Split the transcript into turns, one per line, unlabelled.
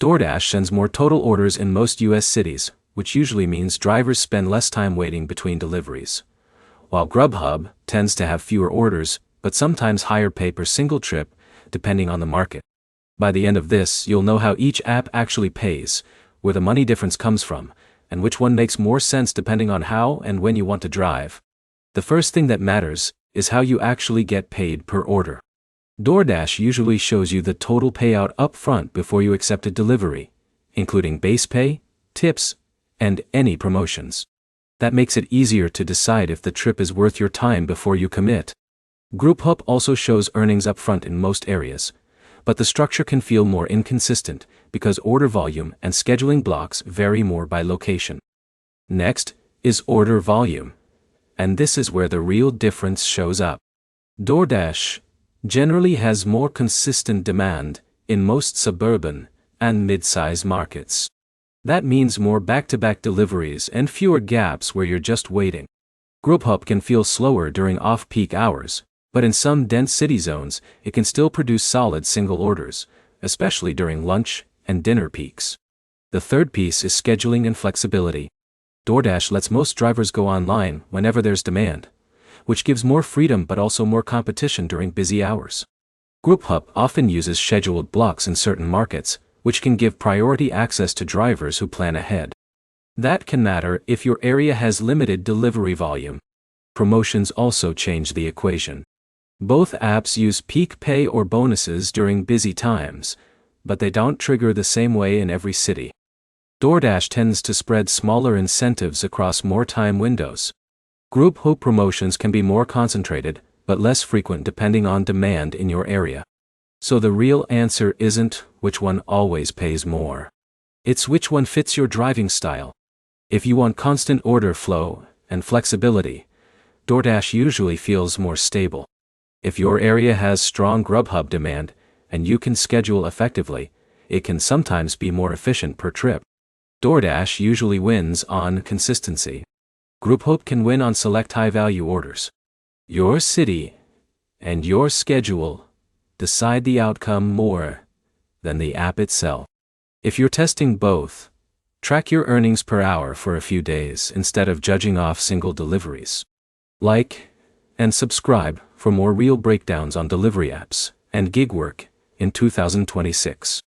DoorDash sends more total orders in most US cities, which usually means drivers spend less time waiting between deliveries. While Grubhub tends to have fewer orders, but sometimes higher pay per single trip, depending on the market. By the end of this, you'll know how each app actually pays, where the money difference comes from, and which one makes more sense depending on how and when you want to drive. The first thing that matters is how you actually get paid per order. DoorDash usually shows you the total payout up front before you accept a delivery, including base pay, tips, and any promotions. That makes it easier to decide if the trip is worth your time before you commit. Grubhub also shows earnings up front in most areas, but the structure can feel more inconsistent because order volume and scheduling blocks vary more by location. Next is order volume, and this is where the real difference shows up. DoorDash generally has more consistent demand in most suburban and mid-size markets. That means more back-to-back deliveries and fewer gaps where you're just waiting. Grubhub can feel slower during off-peak hours, but in some dense city zones, it can still produce solid single orders, especially during lunch and dinner peaks. The third piece is scheduling and flexibility. DoorDash lets most drivers go online whenever there's demand, which gives more freedom but also more competition during busy hours. Grubhub often uses scheduled blocks in certain markets, which can give priority access to drivers who plan ahead. That can matter if your area has limited delivery volume. Promotions also change the equation. Both apps use peak pay or bonuses during busy times, but they don't trigger the same way in every city. DoorDash tends to spread smaller incentives across more time windows. Grubhub promotions can be more concentrated, but less frequent depending on demand in your area. So the real answer isn't which one always pays more. It's which one fits your driving style. If you want constant order flow and flexibility, DoorDash usually feels more stable. If your area has strong Grubhub demand, and you can schedule effectively, it can sometimes be more efficient per trip. DoorDash usually wins on consistency. Grubhub can win on select high-value orders. Your city and your schedule decide the outcome more than the app itself. If you're testing both, track your earnings per hour for a few days instead of judging off single deliveries. Like and subscribe for more real breakdowns on delivery apps and gig work in 2026.